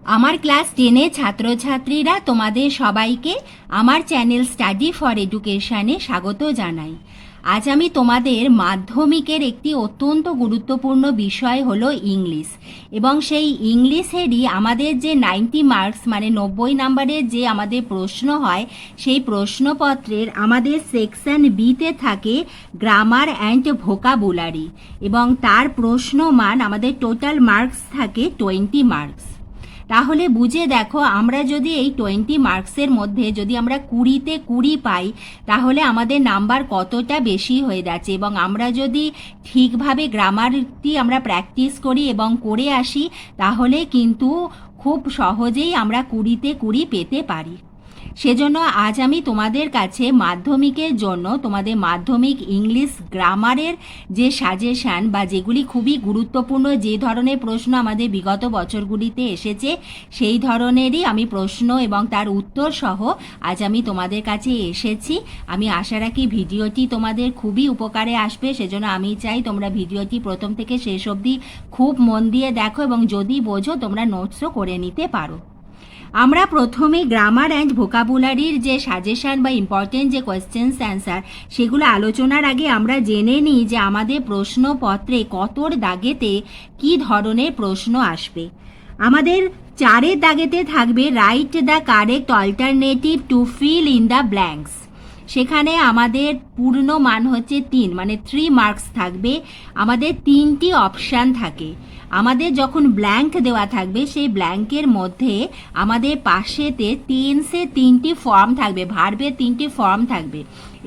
আমার ক্লাস 10 ছাত্রছাত্রীরা তোমাদের সবাইকে আমার চ্যানেল স্টাডি ফর এডুকেশনে স্বাগত জানাই। আজ আমি তোমাদের মাধ্যমিকের একটি অত্যন্ত গুরুত্বপূর্ণ বিষয় হলো ইংলিশ, এবং সেই ইংলিশেরই আমাদের যে 90 মার্কস মানে 90 নাম্বারের যে আমাদের প্রশ্ন হয়, সেই প্রশ্নপত্রের আমাদের সেকশন বিতে থাকে গ্রামার অ্যান্ড ভোকাবুলারি, এবং তার প্রশ্ন মান আমাদের টোটাল মার্কস থাকে 20 মার্কস। তাহলে বুঝে দেখো, আমরা যদি এই 20 মার্কসের মধ্যে যদি আমরা 20তে 20 পাই, তাহলে আমাদের নাম্বার কতটা বেশি হয়ে যাচ্ছে। এবং আমরা যদি ঠিকভাবে গ্রামারটি আমরা প্র্যাকটিস করি এবং করে আসি, তাহলে কিন্তু খুব সহজেই আমরা 20তে 20 পেতে পারি। সেজন্য আজ আমি তোমাদের কাছে মাধ্যমিকের জন্য তোমাদের মাধ্যমিক ইংলিশ গ্রামারের যে সাজেশান বা যেগুলি খুবই গুরুত্বপূর্ণ, যে ধরনের প্রশ্ন আমাদের বিগত বছরগুলিতে এসেছে, সেই ধরনেরই আমি প্রশ্ন এবং তার উত্তর সহ আজ আমি তোমাদের কাছে এসেছি। আমি আশা রাখি ভিডিওটি তোমাদের খুবই উপকারে আসবে। সেজন্য আমি চাই তোমরা ভিডিওটি প্রথম থেকে শেষ অবধি খুব মন দিয়ে দেখো, এবং যদি বোঝো তোমরা নোটসও করে নিতে পারো। আমরা প্রথমে গ্রামার অ্যান্ড ভোকাবুলারির যে সাজেশান বা ইম্পর্টেন্ট যে কোয়েশ্চেন্স অ্যান্সার, সেগুলো আলোচনার আগে আমরা জেনে নিই যে আমাদের প্রশ্নপত্রে কতর দাগেতে কি ধরনের প্রশ্ন আসবে। আমাদের 4-এর দাগেতে থাকবে write the correct alternative to fill in the blanks. সেখানে আমাদের পূর্ণ মান হচ্ছে 3, মানে 3 মার্কস থাকবে। আমাদের 3টি অপশান থাকে। আমাদের যখন ব্ল্যাঙ্ক দেওয়া থাকবে, সেই ব্ল্যাঙ্কের মধ্যে আমাদের পাশেতে টেন্সে 3টি ফর্ম থাকবে, ভার্বের 3টি ফর্ম থাকবে,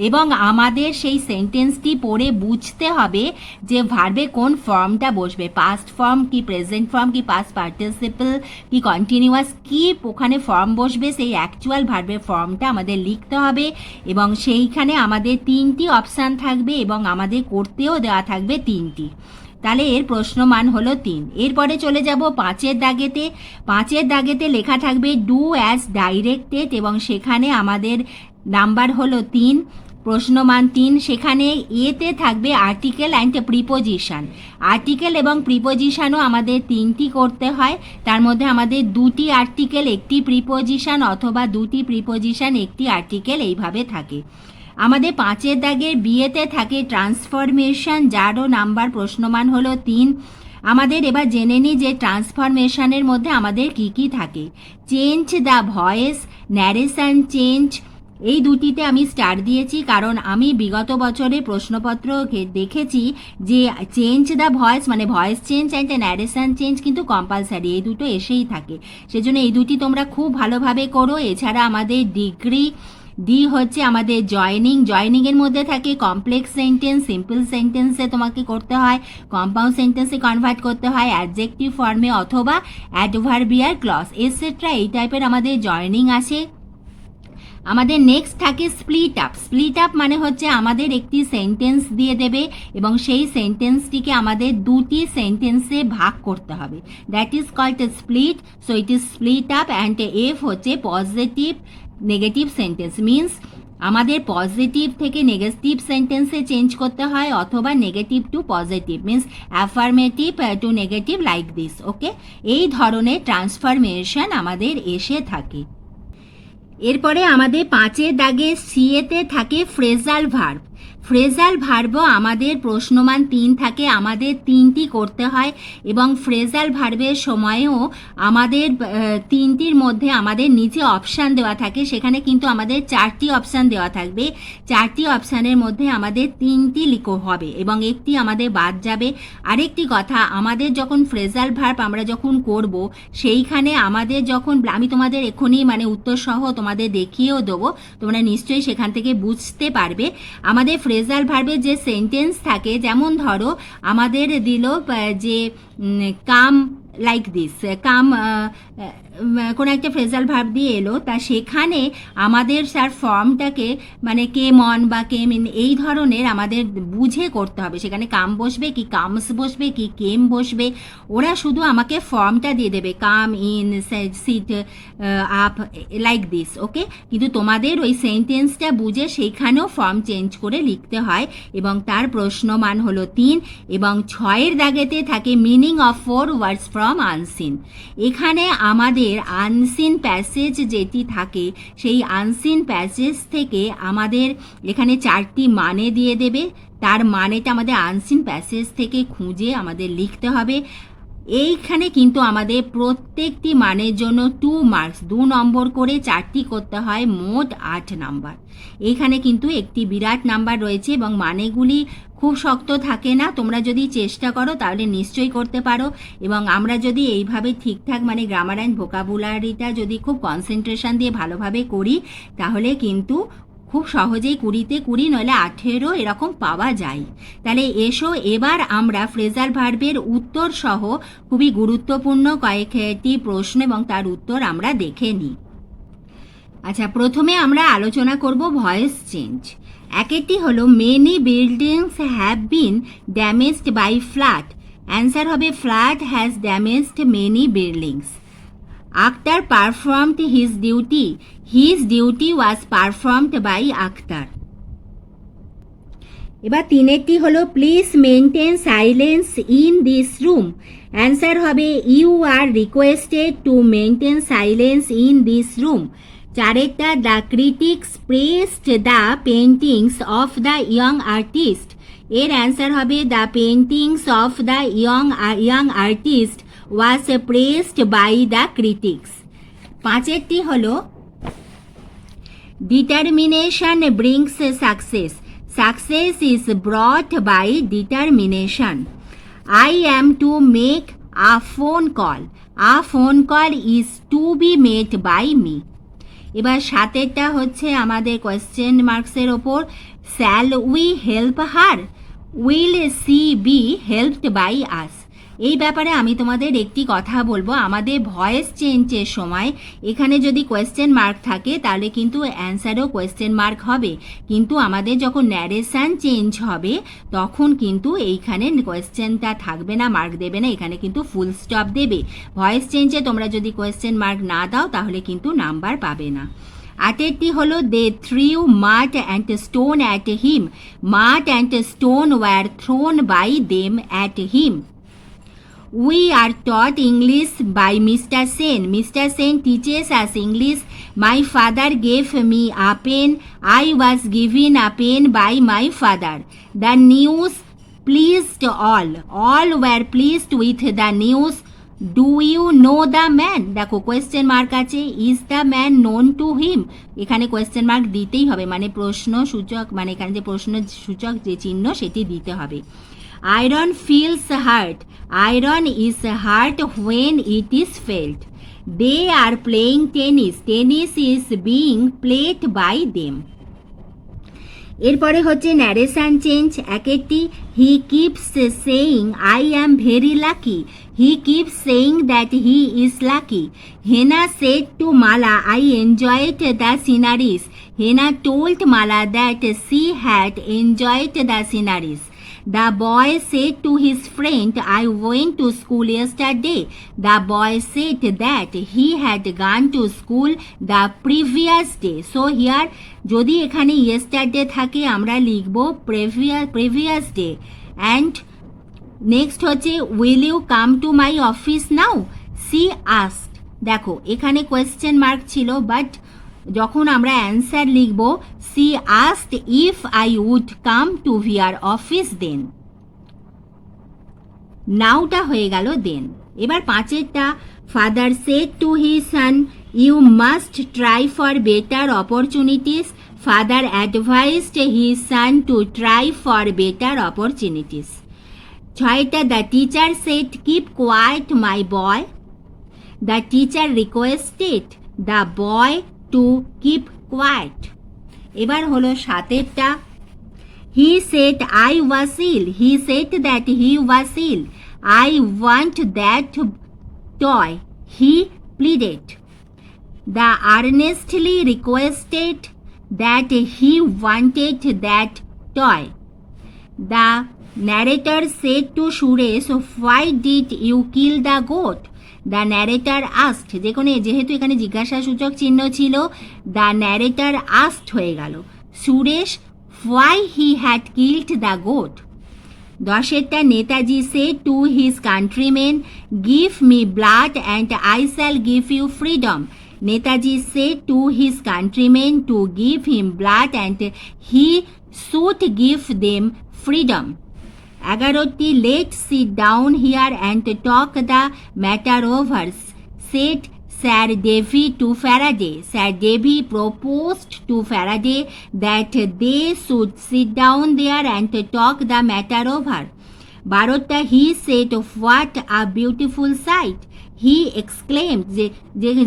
এবং আমাদের সেই সেন্টেন্সটি পড়ে বুঝতে হবে যে ভার্বে কোন ফর্মটা বসবে, পাস্ট ফর্ম কি প্রেজেন্ট ফর্ম কি পাস্ট পার্টিসিপল কি কন্টিনিউয়াস, কি ওখানে ফর্ম বসবে, সেই অ্যাকচুয়াল ভার্বের ফর্মটা আমাদের লিখতে হবে। এবং সেইখানে আমাদের 3টি অপশান থাকবে এবং আমাদের করতেও দেওয়া থাকবে 3টি। তাহলে এর প্রশ্নমান হলো 3। এরপরে চলে যাব 5-এর দাগেতে। 5-এর দাগেতে লেখা থাকবে ডু অ্যাজ ডাইরেক্টেড, এবং সেখানে আমাদের নাম্বার হলো 3, প্রশ্নমান 3। সেখানে এতে থাকবে আর্টিকেল অ্যান্ড প্রিপোজিশন। আর্টিকেল এবং প্রিপোজিশনও আমাদের 3টি করতে হয়। তার মধ্যে আমাদের 2টি আর্টিকেল 1টি প্রিপোজিশন, অথবা 2টি প্রিপোজিশন 1টি আর্টিকেল, এইভাবে থাকে। আমাদের 5-এর দাগের বিয়েতে থাকে ট্রান্সফরমেশন, যারও নাম্বার প্রশ্নমান হলো 3। আমাদের এবার জেনে নিই যে ট্রান্সফরমেশনের মধ্যে আমাদের কি কি থাকে। Change the voice, narration change, এই দুটিতে আমি স্টার দিয়েছি, কারণ আমি বিগত বছরে প্রশ্নপত্র দেখেছি যে চেঞ্জ দ্য ভয়েস মানে voice change and narration change কিন্তু কম্পালসারি, এই দুটো এসেই থাকে। সেজন্য এই দুটি তোমরা খুব ভালোভাবে করো। এছাড়া আমাদের ডিগ্রি ডি হচ্ছে আমাদের জয়নিংয়ের মধ্যে থাকে কমপ্লেক্স সেন্টেন্স, সিম্পল সেন্টেন্সে তোমাকে করতে হয়, কম্পাউন্ড সেন্টেন্সে কনভার্ট করতে হয়, অ্যাডজেক্টিভ ফর্মে অথবা অ্যাডভার্বিয়াল ক্লজ এটসেট্রা, এই টাইপের আমাদের জয়নিং আসে। আমাদের নেক্সট থাকে স্প্লিট আপ। স্প্লিট আপ মানে হচ্ছে আমাদের একটি সেন্টেন্স দিয়ে দেবে এবং সেই সেন্টেন্সটিকে আমাদের 2টি সেন্টেন্সে ভাগ করতে হবে, that is called split. So it is split up. And F হচ্ছে পজিটিভ নেগেটিভ সেন্টেন্স, মিনস আমাদের পজিটিভ থেকে নেগেটিভ সেন্টেন্সে চেঞ্জ করতে হয়, অথবা negative to positive, means affirmative to negative, like this. Okay, এই ধরনের ট্রান্সফরমেশন আমাদের এসে থাকে। এরপরে আমাদের 5-এর দাগে সিএতে থাকে ফ্রেজাল ভার্ব। ফ্রেজাল ভার্বও আমাদের প্রশ্নমান 3 থাকে, আমাদের 3টি করতে হয়, এবং ফ্রেজাল ভার্বের সময়ও আমাদের 3টির মধ্যে আমাদের নিচে অপশান দেওয়া থাকে। সেখানে কিন্তু আমাদের 4টি অপশান দেওয়া থাকবে। 4টি অপশানের মধ্যে আমাদের 3টি লিখো হবে এবং একটি আমাদের বাদ যাবে। আরেকটি কথা, আমাদের যখন ফ্রেজাল ভার্ব আমরা যখন করব, সেইখানে আমাদের যখন আমি তোমাদের এক্ষুনি মানে উত্তর সহ তোমাদের দেখিয়েও দেবো, তোমরা নিশ্চয়ই সেখান থেকে বুঝতে পারবে। আমাদের ফ্রেজাল ভার্বের যে সেন্টেন্স থাকে, যেমন ধরো আমাদের দিল যে কাম লাইক দিস, কাম কোনো একটা ফ্রেজাল ভার্ব দিয়ে এলো, তা সেখানে আমাদের তার ফর্মটাকে মানে কেম অন বা কেম ইন এই ধরনের আমাদের বুঝে করতে হবে। সেখানে কাম বসবে কি কামস বসবে কি কেম বসবে, ওরা শুধু আমাকে ফর্মটা দিয়ে দেবে, come in, sit up, like this. Okay, কিন্তু তোমাদের ওই সেন্টেন্সটা বুঝে সেইখানেও ফর্ম চেঞ্জ করে লিখতে হয়, এবং তার প্রশ্নমান হলো 3। এবং 6-এর দাগেতে থাকে meaning of 4 words from unseen. এখানে আমাদের আনসিন প্যাসেজ যেটি থাকে সেই আনসিন প্যাসেজ থেকে আমাদের এখানে 4টি মানে দিয়ে দেবে, তার মানেটা আমাদের আনসিন প্যাসেজ থেকে খুঁজে আমাদের লিখতে হবে। এইখানে কিন্তু আমাদের প্রত্যেকটি মানের জন্য 2 মার্কস, 2 নম্বর করে 4টি করতে হয়, মোট 8 নাম্বার। এইখানে কিন্তু একটি বিরাট নাম্বার রয়েছে এবং মানেগুলি খুব শক্ত থাকে না, তোমরা যদি চেষ্টা করো তাহলে নিশ্চয়ই করতে পারো। এবং আমরা যদি এইভাবে ঠিকঠাক মানে গ্রামার অ্যান্ড ভোকাবুলারিটা যদি খুব কনসেন্ট্রেশন দিয়ে ভালোভাবে করি তাহলে কিন্তু খুব সহজেই 20তে 20 নইলে 18 এরকম পাওয়া যায়। তাহলে এসো এবার আমরা ফ্রেজাল ভার্বের উত্তর সহ খুবই গুরুত্বপূর্ণ কয়েকটি প্রশ্ন এবং তার উত্তর আমরা দেখে নিই। আচ্ছা, প্রথমে আমরা আলোচনা করব ভয়েস চেঞ্জ। একটি হলো many buildings have been damaged by flood. Answer হবে flood has damaged many buildings. Akhtar performed his duty. His duty was performed by Akhtar. এবার 3টি হলো please maintain silence in this room. Answer হবে you are requested to maintain silence in this room. 4টা the critics praised the paintings of the young artist. এর answer হবে the paintings of the young artist was praised by the critics. 5টি হলো determination brings success. Success is brought by determination. I am to make a phone call. A phone call is to be made by me. এবার 7টা হচ্ছে আমাদের question মার্কসের ওপর। Shall we help her? Will she be helped by us? এই ব্যাপারে আমি তোমাদের একটি কথা বলবো, আমাদের ভয়েস চেঞ্জের সময় এখানে যদি কোয়েশ্চেন মার্ক থাকে তাহলে কিন্তু অ্যান্সারও কোয়েশ্চেন মার্ক হবে, কিন্তু আমাদের যখন ন্যারেশন চেঞ্জ হবে তখন কিন্তু এইখানে কোয়েশ্চেনটা থাকবে না, মার্ক দেবে না, এখানে কিন্তু ফুল স্টপ দেবে। ভয়েস চেঞ্জে তোমরা যদি কোয়েশ্চেন মার্ক না দাও তাহলে কিন্তু নাম্বার পাবে না। 8টি হলো they threw mud and stone at him. Mud and stone were thrown by them at him. We are taught English by Mr. Sen. Mr. Sen teaches us English. My father gave me a pen. I was given a pen by my father. The news pleased all. All were pleased with the news. Do you know the man? দেখো question mark আছে, is the man known to him. এখানে question mark দিতেই হবে, মানে প্রশ্ন সূচক, মানে এখানে যে প্রশ্ন সূচক যে চিহ্ন সেটি দিতে হবে। Iron feels hurt. Iron is hurt when it is felt. They are playing tennis. Tennis is being played by them. এরপরে হচ্ছে ন্যারেশন চেঞ্জ। একটি he keeps saying I am very lucky. He keeps saying that he is lucky. Hena said to Mala I enjoyed the sceneries. Hena told Mala that she had enjoyed the sceneries. The boy said to his friend, I went to school yesterday. The boy said that he had gone to school the previous day. So here যদি এখানে yesterday থাকে আমরা লিখব previous day. And next হচ্ছে will you come to my office now? She asked. দেখো এখানে question mark ছিল, but যখন আমরা অ্যান্সার লিখব she asked if I would come to here office then. নাওটা হয়ে গেল দেন। এবার 5টা father said to his son you must try for better opportunities. Father advised his son to try for better opportunities. 6টা the teacher said keep quiet my boy. The teacher requested the boy to keep quiet. এবার হলো 7টা he said I was ill. He said that he was ill. I want that toy. He pleaded. The earnestly requested that he wanted that toy. The narrator said to Suresh why did you kill the goat. The narrator asked, যেহেতু এখানে জিজ্ঞাসা সূচক চিহ্ন ছিল the narrator asked হয়ে গেল Suresh why he had killed the goat. দশেরটা Netaji said to his countrymen, give me blood and I shall give you freedom. Netaji said to his countrymen to give him blood and he should give them freedom. 11টি let's sit down here and talk the matter over, said Sir Davy to Faraday. Sir Davy proposed to Faraday that they should sit down there and talk the matter over. 12টা he said, what a beautiful sight. He exclaimed,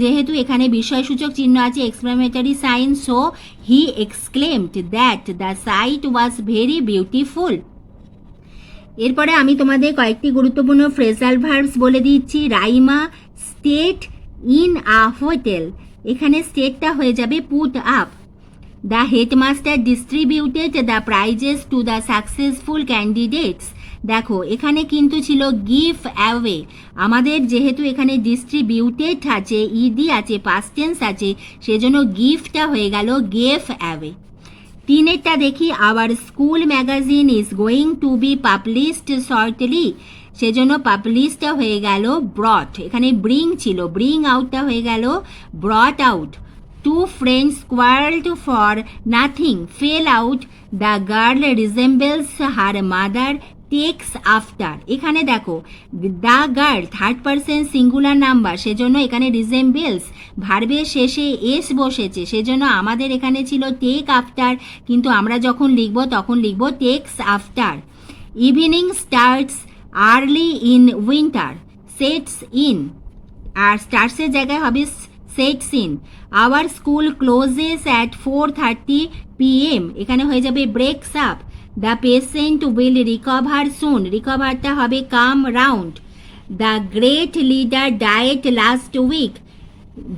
যেহেতু এখানে বিষয়সূচক চিহ্ন আছে exclamatory sign, so he exclaimed that the sight was very beautiful. এরপরে আমি তোমাদের কয়েকটি গুরুত্বপূর্ণ phrasal verbs বলে দিচ্ছি। Raima state in a hotel, এখানে স্টেটটা হয়ে যাবে put up. The headmaster distributed the prices to the successful candidates. দেখো এখানে কিন্তু ছিল গিভ অ্যাওয়ে, আমাদের যেহেতু এখানে ডিস্ট্রিবিউটেড আছে, ইডি আছে, পাস্ট টেন্স আছে, সেজন্য গিফটটা হয়ে গেল গেভ অ্যাওয়ে। তিনেরটা দেখি, our school magazine is going to be published shortly, সেজন্য পাবলিশটা হয়ে গেল ব্রট, এখানে ব্রিং ছিল, ব্রিং আউটটা হয়ে গেল brought out. Two friends quarrelled for nothing fell out, the girl resembles her mother takes after. এখানে দেখো the girl third person singular number, সেজন্য এখানে রিজেম্বলস ভার্বের শেষে এস বসেছে, সেজন্য আমাদের এখানে ছিল টেক আফটার, কিন্তু আমরা যখন লিখব তখন লিখব takes after. Evening starts early in winter, sets in, আর স্টার্টসের জায়গায় হবে sets in. Our school closes at 4:30 PM, এখানে হয়ে যাবে breaks up. The patient will recover soon, রিকভারটা হবে come round. The great leader died last week,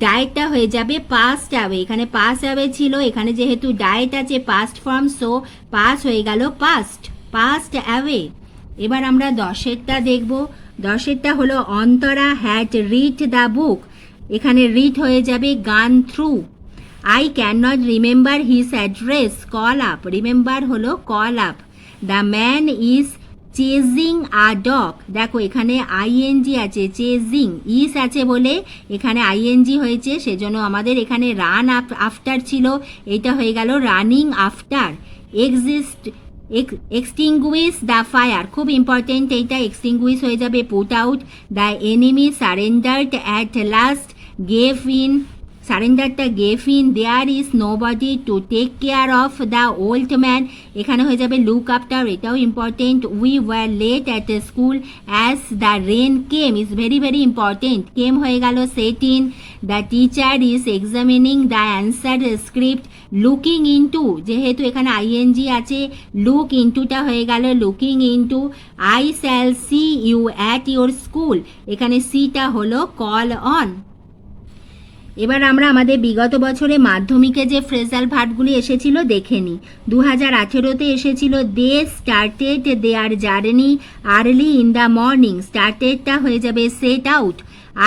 ডায়েটটা হয়ে যাবে পাস্ট অ্যাওয়ে, এখানে পাস অ্যাওয়ে ছিল, এখানে যেহেতু ডায়েট আছে পাস্ট ফর্ম, সো পাস হয়ে গেল পাস্ট অ্যাওয়ে। এবার আমরা দশেরটা দেখব। দশেরটা হলো অন্তরা হ্যাড রিড দ্য বুক, এখানে রিড হয়ে যাবে gone through. I can not remember his address, call up, remember হলো call up. The man is chasing a dog, দেখো এখানে আইএনজি আছে, চেজিং ইস আছে বলে এখানে আইএনজি হয়েছে, সেজন্য আমাদের এখানে রান আফটার ছিল, এটা হয়ে গেল running after. Extinguish the fire, খুব ইম্পর্টেন্ট এইটা, এক্সটিংগুইশ হয়ে যাবে put out. The enemy surrendered at last, gave in, সারেন্ডারটা gave in. There is nobody to take care of the old man, এখানে হয়ে যাবে লুক আফটার, এটাও important. We were late at school as the rain came, is very very important, came হয়ে গেল set in. The teacher is examining the answer script, looking into, যেহেতু এখানে ING আছে, look ইনটুটা হয়ে গেল looking into. I shall see you at your school, এখানে সিটা হলো কল অন। এবার আমরা আমাদের বিগত বছরে মাধ্যমিকে যে ফ্রেজাল ভার্বগুলি এসেছিল দেখে নিই। 2018তে এসেছিল they started their journey early in the morning, স্টার্টেডটা হয়ে যাবে set out.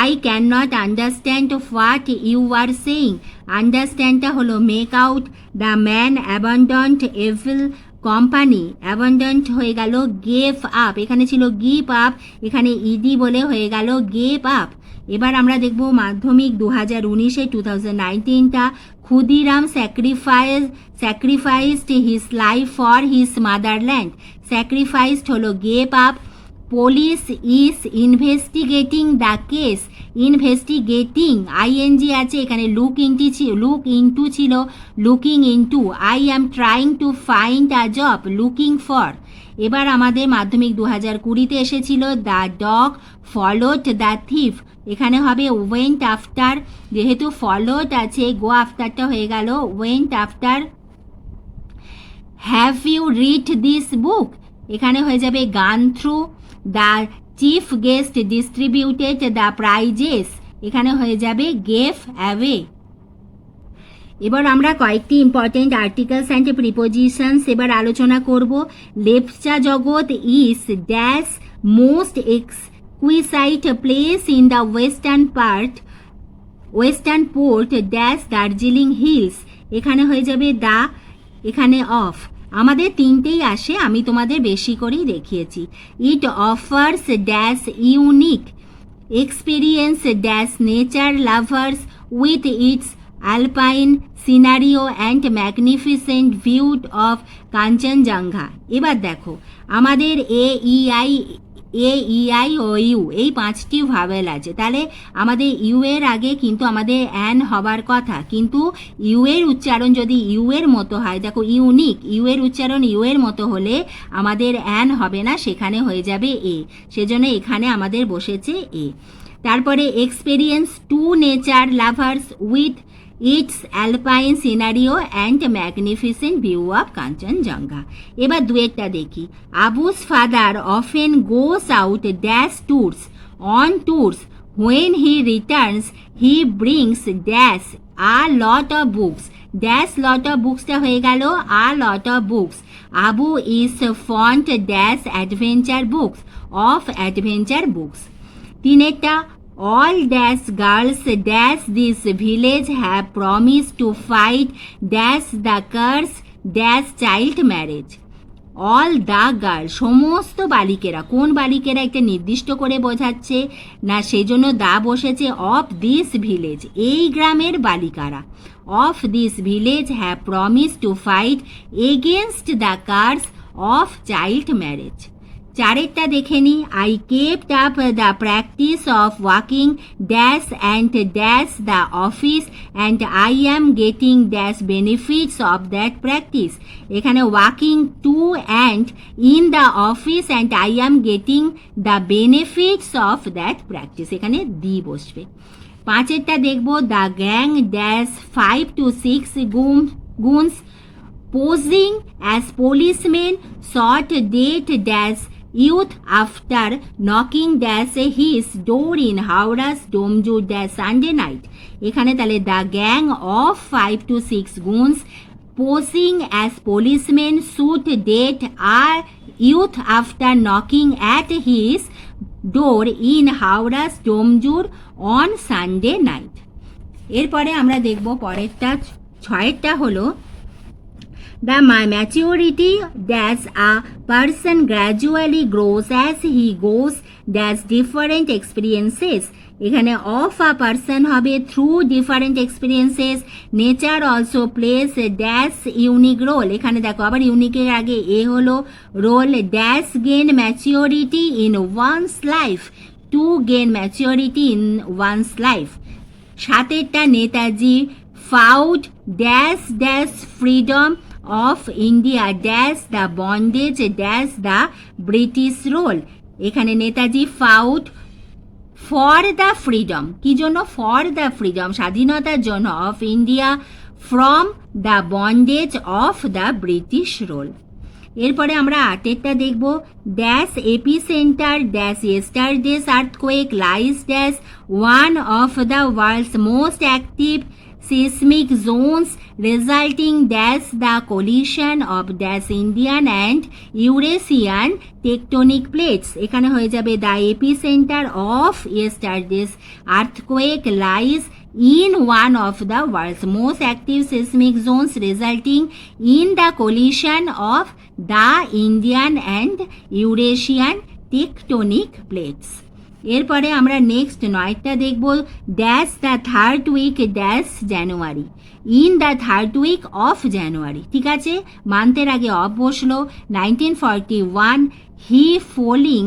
I can not understand what you are saying, আন্ডারস্ট্যান্ডটা হলো make out. The man abandoned evil company, abandoned হয়ে গেল গেভ আপ, এখানে ছিল গিভ আপ, এখানে ইডি বলে হয়ে গেল গেভ আপ। এবার আমরা দেখব মাধ্যমিক 2019-এ 2019টা। Khudiram sacrificed his life for his motherland, sacrificed হলো gave up. Police is investigating the case, investigating ING আছে, এখানে লুক ইনটু ছিল looking into. I am trying to find a job, looking for. এবার আমাদের মাধ্যমিক 2020-তে এসেছিল the dog followed the thief, এখানে হবে ওয়েন্ট আফটার, যেহেতু ফলোড আছে গো আফটারটা হয়ে গেল went after. Have you read this book, এখানে হয়ে যাবে gone through. The chief guest distributed the prizes, এখানে হয়ে যাবে গেভ অ্যাওয়ে। এবার আমরা কয়েকটি ইম্পর্টেন্ট আর্টিকেলস অ্যান্ড প্রিপোজিশনস এবার আলোচনা করব। লেপচা জগৎ is dash most exquisite place in the western port dash Darjeeling hills, এখানে হয়ে যাবে দা, এখানে অফ। আমাদের তিনটেই আসে, আমি তোমাদের বেশি করেই দেখিয়েছি। ইট offers dash unique experience dash nature lovers with its alpine scenario and magnificent view of Kanchenjunga. এবার দেখো আমাদের এ ই আই ও ইউ এই পাঁচটি ভাওয়েল আছে, তাহলে আমাদের ইউ এর আগে কিন্তু আমাদের অ্যান হবার কথা, কিন্তু ইউ এর উচ্চারণ যদি ইউ এর মতো হয়, দেখো ইউনিক, ইউ এর উচ্চারণ ইউ এর মতো হলে আমাদের অ্যান হবে না, সেখানে হয়ে যাবে এ, সেজন্য এখানে আমাদের বসেছে এ। তারপরে experience to nature lovers with its alpine scenario and magnificent view of Kanchenjunga. এবার দুয়েরটা দেখি। Abu's father often goes out dash tours on tours when he returns he brings dash a lot of books, dash lot of বুকসটা হয়ে গেল a lot of books. Abu is fond dash adventure books of adventure books. তিনেরটা all dash girls dash this village have promised to fight dash the curse dash child marriage. All the girl সমস্ত বালিকেরা, কোন বালিকেরা একটা নির্দিষ্ট করে বোঝাচ্ছে না, সেজন্য দা বসেছে। অফ দিস ভিলেজ এই গ্রামের বালিকারা, of this village have promise to fight against the curse of child marriage. চারেরটা দেখে নি। I kept up the practice of walking dash and dash the office and I am getting dash benefits of that practice. এখানে walking to and in the office and I am getting the benefits of that practice, এখানে the বসবে। পাঁচেরটা দেখবো। The gang dash 5 to 6 goons posing as policemen sought date dash youth after knocking dash his door in Howrah's Domjur dash Sunday night. এখানে তাহলে the gang of 5 to 6 goons posing as policemen sought date a youth after knocking at his door in Howrah's Domjur on Sunday night. এরপরে আমরা দেখব পরেরটা, ছয়েরটা হলো the maturity dash a person gradually grows as he goes dash different experiences. এখানে of a person হবে through different experiences. nature also plays a dash unique role. এখানে দেখো আবার ইউনিকের আগে এ হলো role. dash gain maturity in one's life, to gain maturity in one's life. সাতেরটা Netaji fought dash dash freedom of India dash the bondage dash the British rule. এখানে Netaji fought for the freedom, কি জন্য? For the freedom, স্বাধীনতার জন্য, of India from the bondage of the British rule. এরপরে আমরা আটেরটা দেখব। Dash epicentre dash yesterday's earthquake lies dash one of the world's most active seismic zones resulting dash the collision of dash Indian and Eurasian tectonic plates. এখানে হয়ে যাবে the epicenter of yesterday's earthquake lies in one of the world's most active seismic zones resulting in the collision of the Indian and Eurasian tectonic plates. এরপরে আমরা next নয়টা দেখব। Dash the third week dash January, in the third week of January. ঠিক আছে, মান্থের আগে of বসলো। 1941 he falling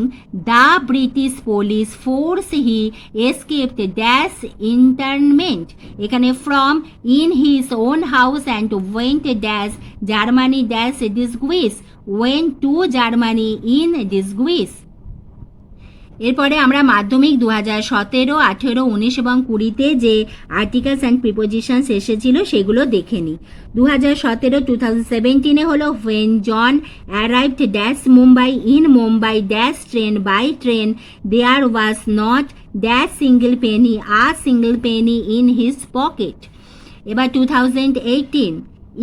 the British police force he escaped dash internment. এখানে from in his own house and went dash Germany dash disguise, went to Germany in disguise. এরপরে আমরা মাধ্যমিক 2017, 18, 19 এবং 20তে যে আর্টিকেলস অ্যান্ড প্রিপোজিশনস এসেছিল সেগুলো দেখে নিই। 2017 2017 হলো when John arrived dash Mumbai in Mumbai dash train by train there was not dash single penny in his pocket. এবার 2018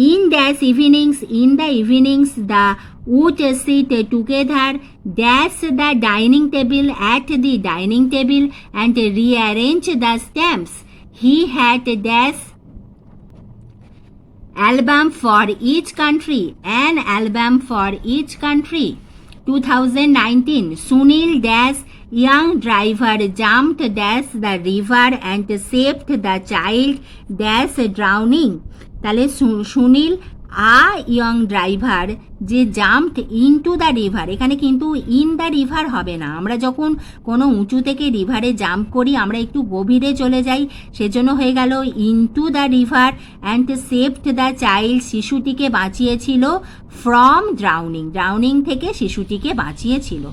in dash evenings, in the evenings the would sit together dash the dining table at the dining table and rearrange the stamps. He had dash album for each country, an album for each country. 2019, Sunil dash young driver jumped dash the river and saved the child dash drowning. তাহলে Sunil young driver যে jumped into the river, এখানে কিন্তু in the river হবে না। আমরা যখন কোনো উঁচু থেকে রিভারে জাম্প করি আমরা একটু গভীরে চলে যাই, সেজন্য হয়ে গেল into the river and saved the child, শিশুটিকে বাঁচিয়েছিল ফ্রম ড্রাউনিং, ড্রাউনিং থেকে শিশুটিকে বাঁচিয়েছিল।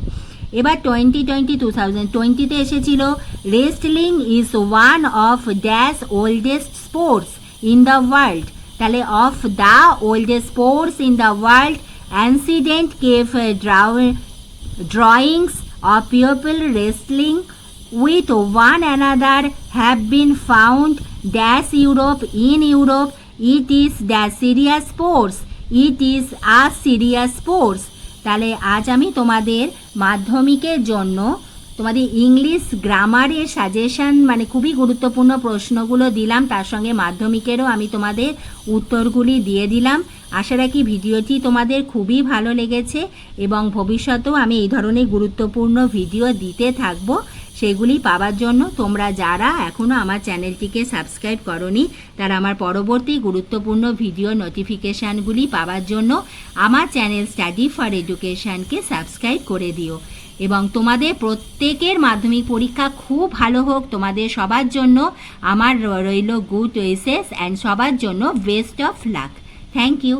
এবার 2020 এসেছিল wrestling is one of dash oldest sports in the world. তাহলে of the oldest sports in the world, ancient cave drawings of people wrestling with one another have been found dash Europe, in Europe. It is dash serious sports, it is a serious sports. তাহলে আজ আমি তোমাদের মাধ্যমিকের জন্য তোমাদের English গ্রামারের suggestion মানে খুবই গুরুত্বপূর্ণ প্রশ্নগুলো দিলাম, তার সঙ্গে মাধ্যমিকেরও আমি তোমাদের উত্তরগুলি দিয়ে দিলাম। আশা রাখি ভিডিওটি তোমাদের খুবই ভালো লেগেছে এবং ভবিষ্যতেও আমি এই ধরনের গুরুত্বপূর্ণ ভিডিও দিতে থাকবো। সেগুলি পাওয়ার জন্য তোমরা যারা এখনও আমার চ্যানেলটিকে সাবস্ক্রাইব করনি তারা আমার পরবর্তী গুরুত্বপূর্ণ ভিডিও নোটিফিকেশানগুলি পাওয়ার জন্য আমার চ্যানেল স্টাডি ফর এডুকেশানকে সাবস্ক্রাইব করে দিও। এবং তোমাদের প্রত্যেকের মাধ্যমিক পরীক্ষা খুব ভালো হোক, তোমাদের সবার জন্য আমার রইল গুড উইশেস অ্যান্ড সবার জন্য best of luck. Thank you.